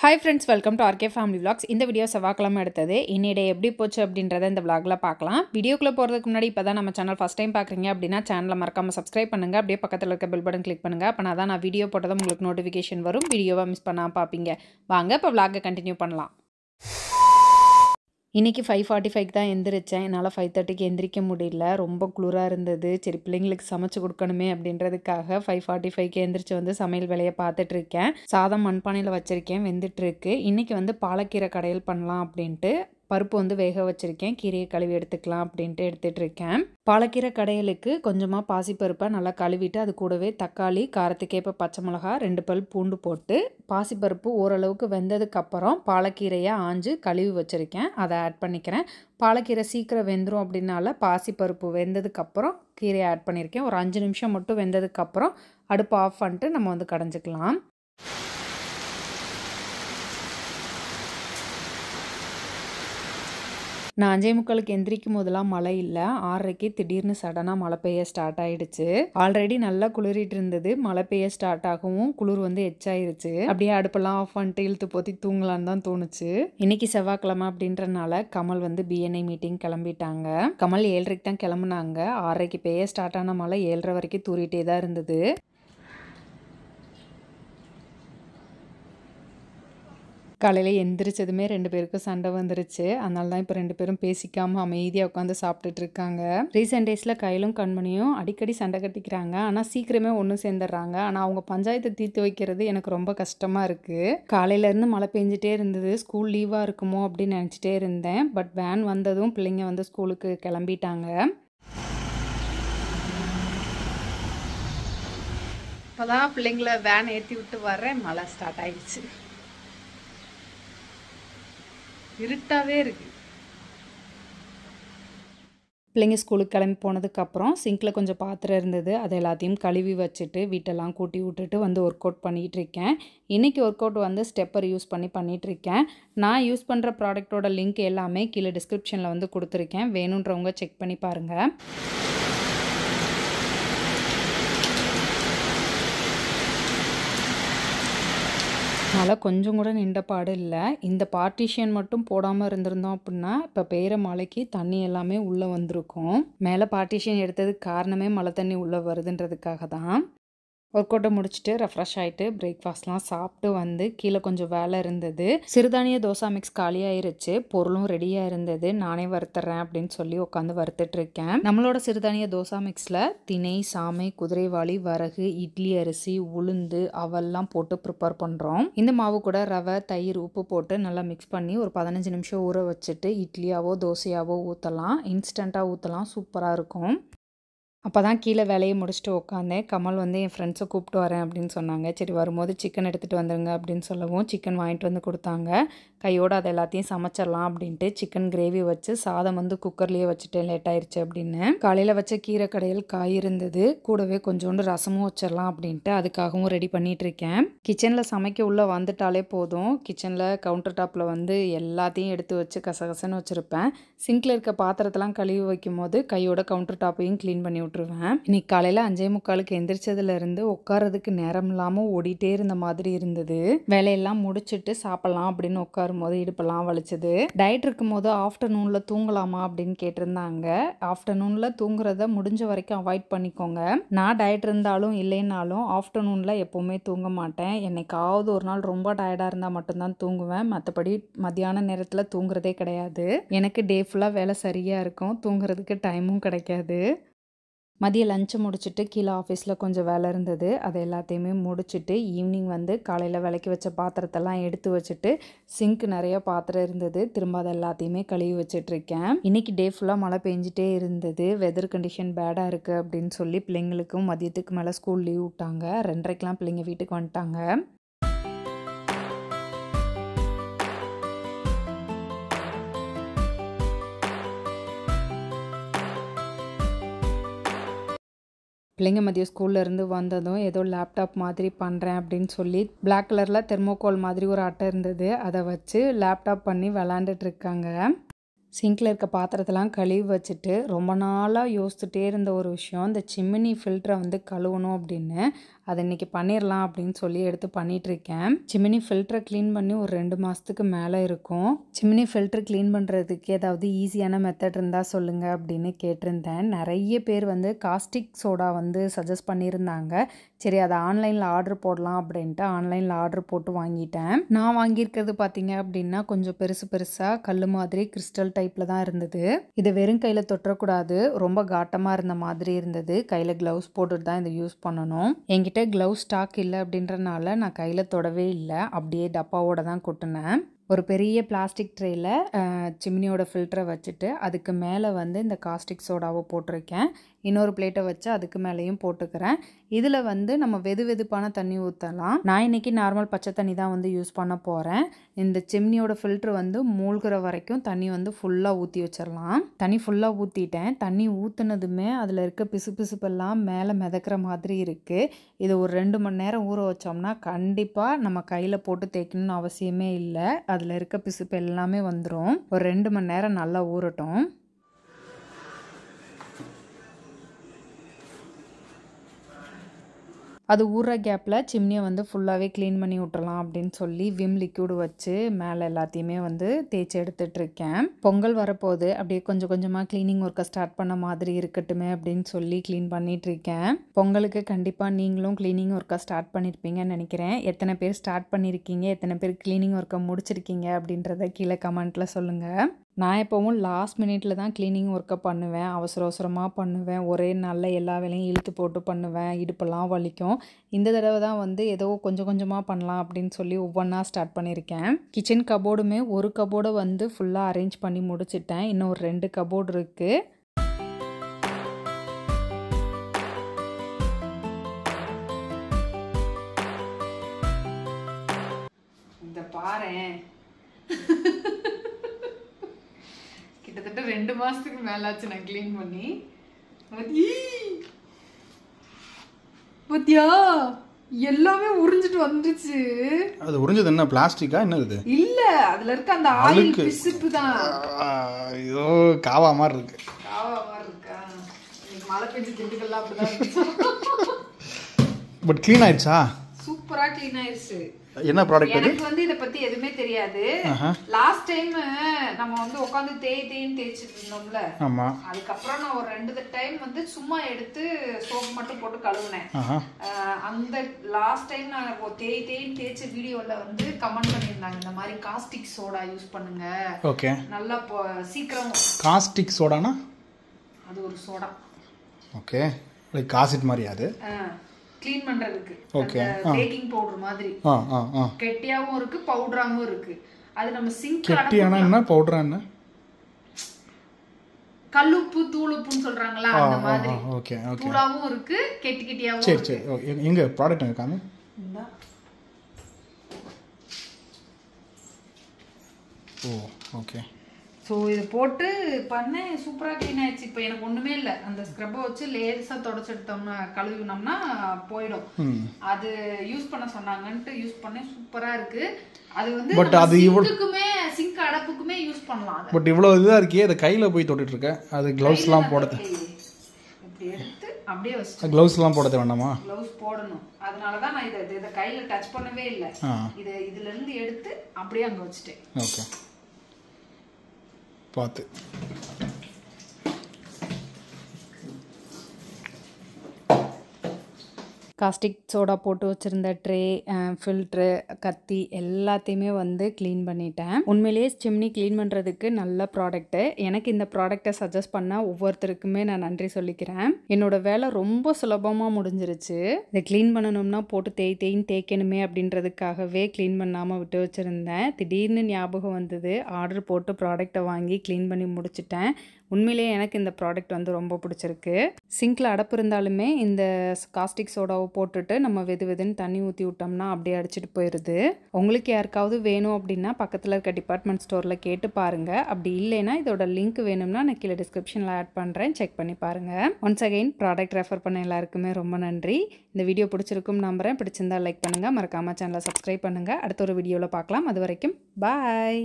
Hi friends, welcome to RK family vlogs. இந்த video செவ்வாய்க்கிழமை எடுத்தது. இன்னிடே எப்படி போச்சு அப்படின்றத இந்த விலாகில் பார்க்கலாம். வீடியோக்குள்ளே போகிறதுக்கு முன்னாடி இப்போ தான் நம்ம சேனல் ஃபஸ்ட் டைம் பார்க்குறீங்க அப்படின்னா சேனலை மறக்காமல் சப்ஸ்கிரைப் பண்ணுங்கள். அப்படியே பக்கத்தில் இருக்க பெல் பட்டன் கிளிக் பண்ணுங்கள். அப்போ தான் நான் வீடியோ போட்டதும் உங்களுக்கு நோட்டிஃபிகேஷன் வரும். வீடியோவை மிஸ் பண்ணாமல் பார்ப்பீங்க. வாங்க இப்போ விலாகை கண்டினியூ பண்ணலாம். இன்றைக்கி 5:45க்கு தான் எந்திரிச்சேன். என்னால் 5:30க்கு எந்திரிக்க முடியல. ரொம்ப குளிராக இருந்தது. சரி, பிள்ளைங்களுக்கு சமைச்சு கொடுக்கணுமே அப்படின்றதுக்காக 5:45க்கு எந்திரிச்சு வந்து சமையல் வேலையை பார்த்துட்ருக்கேன். சாதம் மண்பானையில் வச்சுருக்கேன், வெந்துட்டுருக்கு. இன்றைக்கி வந்து பாலக்கீரை கடையல் பண்ணலாம் அப்படின்ட்டு பருப்பு வந்து வேக வச்சுருக்கேன். கீரையை கழுவி எடுத்துக்கலாம் அப்படின்ட்டு எடுத்துகிட்ருக்கேன். பாலக்கீரை கடையலுக்கு கொஞ்சமாக பாசிப்பருப்பை நல்லா கழுவிட்டு அது கூடவே தக்காளி, காரத்துக்கேற்ப பச்சை மிளகா, 2 பல் பூண்டு போட்டு பாசிப்பருப்பு ஓரளவுக்கு வெந்ததுக்கப்புறம் பாலக்கீரையை ஆஞ்சு கழுவி வச்சுருக்கேன். அதை ஆட் பண்ணிக்கிறேன். பாலக்கீரை சீக்கிரம் வெந்துடும் அப்படின்னால பாசிப்பருப்பு வெந்ததுக்கப்புறம் கீரையை ஆட் பண்ணியிருக்கேன். ஒரு 5 நிமிஷம் மட்டும் வெந்ததுக்கப்புறம் அடுப்பு ஆஃப் பண்ணிட்டு நம்ம வந்து கடைஞ்சிக்கலாம். நான் 5:45க்கு எந்திரிக்கும் போதெல்லாம் மழை இல்லை. 6:30க்கு திடீர்னு சடனாக மழை பெய்ய ஸ்டார்ட் ஆகிடுச்சு. ஆல்ரெடி நல்லா குளிரிட்டு இருந்தது. மழை பெய்ய ஸ்டார்ட் ஆகவும் குளிர் வந்து எச்சாயிருச்சு. அப்படியே அடுப்பெல்லாம் ஆஃப் பண்ணிட்டு இழுத்து போத்தி தூங்கலான்னு தான் தோணுச்சு. இன்னைக்கு செவ்வாய்க்கிழமை அப்படின்றனால கமல் வந்து BNI மீட்டிங் கிளம்பிட்டாங்க. கமல் 7:30க்கு தான் கிளம்புனாங்க. 6:30க்கு பெய்ய ஸ்டார்ட் ஆன மழை 7:30 வரைக்கும் தூரிட்டே தான் இருந்தது. காலையில் எந்திரிச்சதுமே 2 பேருக்கும் சண்டை வந்துருச்சு. அதனால தான் இப்போ 2 பேரும் பேசிக்காமல் அமைதியாக உட்காந்து சாப்பிட்டுட்டு இருக்காங்க. ரீசெண்ட் டேஸில் கையிலும் கண்மணியும் அடிக்கடி சண்டை கட்டிக்கிறாங்க. ஆனால் சீக்கிரமே ஒன்று சேர்ந்துடுறாங்க. ஆனால் அவங்க பஞ்சாயத்தை தீர்த்து வைக்கிறது எனக்கு ரொம்ப கஷ்டமாக இருக்குது. காலையிலேருந்து மழை பெஞ்சிட்டே இருந்தது. ஸ்கூல் லீவாக இருக்குமோ அப்படின்னு நினச்சிட்டே இருந்தேன். பட் வேன் வந்ததும் பிள்ளைங்க வந்து ஸ்கூலுக்கு கிளம்பிட்டாங்க. இப்போதான் பிள்ளைங்கள வேன் ஏற்றி விட்டு வர்றேன். மழை ஸ்டார்ட் ஆயிடுச்சு. இருட்டாவே இருக்கு. பிள்ளைங்க ஸ்கூலுக்கு கிளம்பி போனதுக்கப்புறம் சிங்கில் கொஞ்சம் பாத்திரம் இருந்தது. அதை எல்லாத்தையும் கழுவி வச்சுட்டு வீட்டெல்லாம் கூட்டி விட்டுட்டு வந்து ஒர்க் அவுட் பண்ணிகிட்ருக்கேன். இன்றைக்கி ஒர்க் அவுட் வந்து ஸ்டெப்பர் யூஸ் பண்ணிகிட்ருக்கேன். நான் யூஸ் பண்ணுற ப்ராடக்டோட லிங்க் எல்லாமே கீழே டிஸ்கிரிப்ஷனில் வந்து கொடுத்துருக்கேன். வேணுன்றவங்க செக் பண்ணி பாருங்கள். மழை கொஞ்சம் கூட நின்ற பாடு இல்லை. இந்த பார்ட்டிஷியன் மட்டும் போடாமல் இருந்திருந்தோம் அப்படின்னா இப்போ பெய்கிற மழைக்கு தண்ணி எல்லாமே உள்ளே வந்திருக்கும். மேலே பார்ட்டிஷியன் எடுத்ததுக்கு காரணமே மழை தண்ணி உள்ளே வருதுன்றதுக்காக தான். ஒர்க் அவுட்டை முடிச்சுட்டு ரெஃப்ரெஷ் ஆகிட்டு பிரேக்ஃபாஸ்ட்லாம் சாப்பிட்டு வந்து கீழே கொஞ்சம் வேலை இருந்தது. சிறுதானிய தோசை மிக்ஸ் காலியாயிருச்சு. பொருளும் ரெடியாக இருந்தது. நானே வறுத்துறேன் அப்படின்னு சொல்லி உட்காந்து வறுத்துட்ருக்கேன். நம்மளோட சிறுதானிய தோசை மிக்ஸில் திணை, சாமை, குதிரைவாளி, வரகு, இட்லி அரிசி, உளுந்து, அவெல்லாம் போட்டு ப்ரிப்பேர் பண்ணுறோம். இந்த மாவு கூட ரவை, தயிர், உப்பு போட்டு நல்லா மிக்ஸ் பண்ணி ஒரு 15 நிமிஷம் ஊற வச்சுட்டு இட்லியாவோ தோசையாவோ ஊற்றலாம். இன்ஸ்டண்ட்டாக ஊற்றலாம். சூப்பராக இருக்கும். அப்போ தான் கீழே வேலையை முடிச்சுட்டு உட்காந்தேன். கமல் வந்து என் ஃப்ரெண்ட்ஸை கூப்பிட்டு வரேன் அப்படின்னு சொன்னாங்க. சரி, வரும்போது சிக்கன் எடுத்துகிட்டு வந்துடுங்க அப்படின்னு சொல்லவும் சிக்கன் வாங்கிட்டு வந்து கொடுத்தாங்க. கையோடு அதை எல்லாத்தையும் சமைச்சிடலாம் அப்படின்ட்டு சிக்கன் கிரேவி வச்சு சாதம் வந்து குக்கர்லேயே வச்சுட்டேன், லேட் ஆயிடுச்சு அப்படின்னு. காலையில் வச்ச கீரை கடையில் காய் இருந்தது. கூடவே கொஞ்சோண்டு ரசமும் வச்சிடலாம் அப்படின்ட்டு அதுக்காகவும் ரெடி பண்ணிகிட்ருக்கேன். கிச்சனில் சமைக்க உள்ளே வந்துட்டாலே போதும். கிச்சனில் கவுண்டர் டாப்பில் வந்து எல்லாத்தையும் எடுத்து வச்சு கசகசன்னு வச்சுருப்பேன். சிங்கில் இருக்க பாத்திரத்தெல்லாம் கழுவி வைக்கும் போது கையோட கவுண்டர் டாப்பையும் க்ளீன் பண்ணி விட்டுருவேன். இன்னைக்கு காலையில் 5:45க்கு எந்திரிச்சதுலேருந்து உட்காரதுக்கு நேரம் இல்லாமல் ஓடிட்டே இருந்த மாதிரி இருந்தது. வேலையெல்லாம் முடிச்சுட்டு சாப்பிட்லாம் அப்படின்னு உட்காரும் போது இடுப்பெல்லாம் வலிச்சது. டயட் இருக்கும் போது ஆஃப்டர்நூனில் தூங்கலாமா அப்படின்னு கேட்டிருந்தாங்க. ஆஃப்டர்நூனில் தூங்குறத முடிஞ்ச வரைக்கும் அவாய்ட் பண்ணிக்கோங்க. நான் டயட் இருந்தாலும் இல்லைன்னாலும் ஆஃப்டர்நூனில் எப்போவுமே தூங்க மாட்டேன். என்னைக்காவது ஒரு நாள் ரொம்ப டயர்டாக இருந்தால் மட்டும்தான் தூங்குவேன். மற்றபடி மத்தியான நேரத்தில் தூங்குறதே கிடையாது. எனக்கு டே ஃபுல்லாக வேலை சரியாக இருக்கும். தூங்குறதுக்கு டைமும் கிடைக்காது. மதியம் லஞ்சை முடிச்சுட்டு கீழே ஆஃபீஸில் கொஞ்சம் வேலை இருந்தது. அதை எல்லாத்தையுமே முடிச்சுட்டு ஈவினிங் வந்து காலையில் விளக்கி வச்ச பாத்திரத்தெல்லாம் எடுத்து வச்சுட்டு சிங்க் நிறைய பாத்திரம் இருந்தது. திரும்ப அதை எல்லாத்தையுமே கழுவி வச்சிட்ருக்கேன். இன்றைக்கி டே ஃபுல்லாக மழை பெஞ்சிட்டே இருந்தது. வெதர் கண்டிஷன் பேடாக இருக்குது அப்படின்னு சொல்லி பிள்ளைங்களுக்கும் மதியத்துக்கு மேலே ஸ்கூல் லீவ் விட்டாங்க. 2:30க்கெலாம் பிள்ளைங்க வீட்டுக்கு வந்துட்டாங்க. பிள்ளைங்க மதியம் ஸ்கூல்லேருந்து வந்ததும் ஏதோ லேப்டாப் மாதிரி பண்ணுறேன் அப்படின்னு சொல்லி பிளாக் கலரில் தெர்மோகோல் மாதிரி ஒரு அட்டை இருந்தது. அதை வச்சு லேப்டாப் பண்ணி விளாண்டுட்டு இருக்காங்க. சிங்கில் இருக்க பாத்திரத்தெல்லாம் கழுவி வச்சுட்டு ரொம்ப நாளாக யோசிச்சுட்டே இருந்த ஒரு விஷயம், இந்த சிம்னி ஃபில்டரை வந்து கழுவணும் அப்படின்னு. அதை இன்றைக்கி பண்ணிடலாம் அப்படின்னு சொல்லி எடுத்து பண்ணிகிட்ருக்கேன். சிம்னி ஃபில்டரை க்ளீன் பண்ணி ஒரு 2 மாதத்துக்கு மேலே இருக்கும். சிம்னி ஃபில்டர் க்ளீன் பண்ணுறதுக்கு ஏதாவது ஈஸியான மெத்தட் இருந்தால் சொல்லுங்கள் அப்படின்னு கேட்டிருந்தேன். நிறைய பேர் வந்து காஸ்டிக் சோடா வந்து சஜஸ்ட் பண்ணியிருந்தாங்க. சரி, அதை ஆன்லைனில் ஆர்டர் போடலாம் அப்படின்ட்டு ஆன்லைனில் ஆர்டர் போட்டு வாங்கிட்டேன். நான் வாங்கியிருக்கிறது பார்த்தீங்க அப்படின்னா கொஞ்சம் பெருசாக கல் மாதிரி கிறிஸ்டல் டைப்பில் தான் இருந்தது. இதை வெறும் கையில் தொட்டக்கூடாது, ரொம்ப காட்டமாக இருந்த மாதிரி இருந்தது. கையில் க்ளவுஸ் போட்டுட்டு தான் இதை யூஸ் பண்ணணும். என்கிட்ட க்ளவுஸ் ஸ்டாக் இல்லை அப்படின்றனால நான் கையில் தொடவே இல்லை, அப்படியே டப்பாவோட தான் கொட்டினேன். ஒரு பெரிய பிளாஸ்டிக் ட்ரேயில் சிம்னியோட ஃபில்டரை வச்சுட்டு அதுக்கு மேலே வந்து இந்த காஸ்டிக் சோடாவை போட்டிருக்கேன். இன்னொரு பிளேட்டை வச்சு அதுக்கு மேலேயும் போட்டுக்கிறேன். இதில் வந்து நம்ம வெதுவெதுப்பான தண்ணி ஊற்றலாம். நான் இன்றைக்கி நார்மல் பச்சை தண்ணி தான் வந்து யூஸ் பண்ண போகிறேன். இந்த சிம்னியோட ஃபில்ட்ரு வந்து மூழ்கிற வரைக்கும் தண்ணி வந்து ஃபுல்லாக ஊற்றி வச்சிடலாம். தண்ணி ஃபுல்லாக ஊற்றிட்டேன். தண்ணி ஊற்றுனதுமே அதில் இருக்க பிசுப்பெல்லாம் மேலே மிதக்கிற மாதிரி இருக்குது. இது ஒரு 2 மணி நேரம் ஊற வச்சோம்னா கண்டிப்பாக நம்ம கையில் போட்டு தேய்க்கணும்னு அவசியமே இல்லை. அதில் இருக்க பிசுப்பு எல்லாமே வந்துடும். ஒரு 2 மணி நேரம் நல்லா ஊறட்டும். அது ஊறுற கேப்பில் சிம்னியை வந்து ஃபுல்லாகவே க்ளீன் பண்ணி விட்டுறலாம் அப்படின்னு சொல்லி விம் லிக்யூடு வச்சு மேலே எல்லாத்தையுமே வந்து தேய்ச்சி எடுத்துகிட்ருக்கேன். பொங்கல் வரப்போகுது, அப்படியே கொஞ்சம் கொஞ்சமாக க்ளீனிங் ஒர்க்கை ஸ்டார்ட் பண்ண மாதிரி இருக்கட்டுமே அப்படின்னு சொல்லி க்ளீன் பண்ணிகிட்ருக்கேன். பொங்கலுக்கு கண்டிப்பாக நீங்களும் க்ளீனிங் ஒர்க்கை ஸ்டார்ட் பண்ணியிருப்பீங்கன்னு நினைக்கிறேன். எத்தனை பேர் ஸ்டார்ட் பண்ணியிருக்கீங்க, எத்தனை பேர் க்ளீனிங் ஒர்க்கை முடிச்சிருக்கீங்க அப்படின்றத கீழே கமெண்ட்டில் சொல்லுங்கள். நான் எப்போவும் லாஸ்ட் மினிட்ல தான் க்ளீனிங் ஒர்க்கை பண்ணுவேன். அவசரமாக பண்ணுவேன். ஒரே நாளில் எல்லா வேலையும் இழுத்து போட்டு பண்ணுவேன். இடுப்பெல்லாம் வலிக்கும். இந்த தடவை தான் வந்து ஏதோ கொஞ்சம் கொஞ்சமாக பண்ணலாம் அப்படின்னு சொல்லி ஒவ்வொன்றா ஸ்டார்ட் பண்ணியிருக்கேன். கிச்சன் கபோர்டுமே ஒரு கபோர்டை வந்து ஃபுல்லாக அரேஞ்ச் பண்ணி முடிச்சிட்டேன். இன்னும் ஒரு 2 கபோர்டு இருக்குது. இந்த பாரேன், கிட்டத்தட்ட 2 மாதத்துக்கு மேலாச்சு நான் க்ளீன் பண்ணி. பத்தியா எல்லாமே உறிஞ்சிட்டு வந்துருச்சு. அது உறிஞ்சது என்ன பிளாஸ்டிக்கா என்ன இது? இல்ல, அதுல இருக்க அந்த ஆயில் பிசுப்பு தான். ஐயோ, காவா மாதிரி இருக்கு. காவா மாதிரி இருக்கா? இன்னைக்கு மழை பெஞ்சு திண்டுக்கல்லாம் அப்படிதான் இருக்கு. பட் க்ளீன் ஆயிடுச்சா? சூப்பரா க்ளீன் ஆயிடுச்சு. என்ன ப்ராடக்ட் அது? எனக்கு வந்து இத பத்தி எதுவுமே தெரியாது. லாஸ்ட் டைம் நம்ம வந்து உட்கார்ந்து தேய்ச்சிட்டு இருந்தோம்ல. ஆமா. அதுக்கப்புறம் நான் ஒரு 2 டைம் வந்து சும்மா எடுத்து சோப் மட்டும் போட்டு கழுவுனேன். அந்த லாஸ்ட் டைம் நான் தேய்ச்ச வீடியோல வந்து கமெண்ட் பண்ணியிருந்தாங்க, இந்த மாதிரி காஸ்டிக் சோடா யூஸ் பண்ணுங்க. ஓகே. நல்லா சீக்கிரம். காஸ்டிக் சோடானா அது ஒரு சோடா. ஓகே. லைக் காசிட் மாதிரி அது. க்ளீன் பண்றதுக்கு. ஓகே. பேக்கிங் பவுடர் மாதிரி. கெட்டியாவும் இருக்கு, பவுடராவும் இருக்கு. அது நம்ம சிங்க். கெட்டியானா என்ன, பவுடரா என்ன? கல்லுப்பு தூளுப்புன்னு சொல்றாங்களா அந்த மாதிரி. Okay okay. தூளாவும் இருக்கு, கெட்டியாவும். சரி சரி. எங்க ப்ராடக்ட் எங்க காமி? ஓ ஓகே. ஸோ இதை போட்டு பண்ணேன், சூப்பராக க்ளீன் ஆயிடுச்சு. இப்போ எனக்கு ஒன்றுமே இல்லை, அந்த ஸ்க்ரப்பை வச்சு லேசாக தொடச்சி எடுத்தோம்னா கழுவினோம்னா போயிடும். அது யூஸ் பண்ண சொன்னாங்கன்ட்டு யூஸ் பண்ணேன், சூப்பராக இருக்குது. அது வந்து பட் அது சிங்க்குமே சிங்க் அடப்புக்குமே யூஸ் பண்ணலாம். பட் இவ்வளோ இதாக இருக்கே, அதை கையில் போய் தொட்டுட்டு இருக்கேன். அது க்ளவுஸ்லாம் போடுது. இப்படி எடுத்து அப்படியே வச்சு க்ளவுஸ்லாம் போட வேண்டாமா? க்ளவுஸ் போடணும். அதனால தான் நான் இதை கையில் டச் பண்ணவே இல்லை. இதுலேருந்து எடுத்து அப்படியே அங்கே வச்சுட்டேன். ஓகே, பார்த்து. காஸ்டிக் சோடா போட்டு வச்சுருந்த ட்ரே, ஃபில்ட்ரு, கத்தி எல்லாத்தையுமே வந்து க்ளீன் பண்ணிட்டேன். உண்மையிலேயே சிம்னி க்ளீன் பண்ணுறதுக்கு நல்ல ப்ராடக்ட்டு. எனக்கு இந்த ப்ராடக்டை சஜஸ்ட் பண்ண ஒவ்வொருத்தருக்குமே நான் நன்றி சொல்லிக்கிறேன். என்னோடய வேலை ரொம்ப சுலபமாக முடிஞ்சிருச்சு. இதை க்ளீன் பண்ணணும்னா போட்டு தேய்க்கணுமே அப்படின்றதுக்காகவே க்ளீன் பண்ணாமல் விட்டு வச்சுருந்தேன். திடீர்னு ஞாபகம் வந்தது, ஆர்டர் போட்டு ப்ராடக்டை வாங்கி க்ளீன் பண்ணி முடிச்சிட்டேன். உண்மையிலேயே எனக்கு இந்த ப்ராடக்ட் வந்து ரொம்ப பிடிச்சிருக்கு. சிங்கில் அடப்பு இருந்தாலுமே இந்த காஸ்டிக் சோடாவை போட்டுட்டு நம்ம வெதுன்னு தண்ணி ஊற்றி விட்டோம்னா அப்படியே அடிச்சிட்டு போயிடுது. உங்களுக்கு யாருக்காவது வேணும் அப்படின்னா பக்கத்தில் இருக்க டிபார்ட்மெண்ட் ஸ்டோரில் கேட்டு பாருங்கள். அப்படி இல்லைன்னா இதோட லிங்க் வேணும்னா நான் கீழே டிஸ்கிரிப்ஷனில் ஆட் பண்ணுறேன், செக் பண்ணி பாருங்கள். ஒன்ஸ் அகெயின் ப்ராடக்ட் ரெஃபர் பண்ண எல்லாருக்குமே ரொம்ப நன்றி. இந்த வீடியோ பிடிச்சிருக்கும் நம்புறேன். பிடிச்சிருந்தா லைக் பண்ணுங்கள், மறக்காமல் சேனலை சப்ஸ்கிரைப் பண்ணுங்கள். அடுத்த ஒரு வீடியோவில் பார்க்கலாம். அது வரைக்கும் பாய்.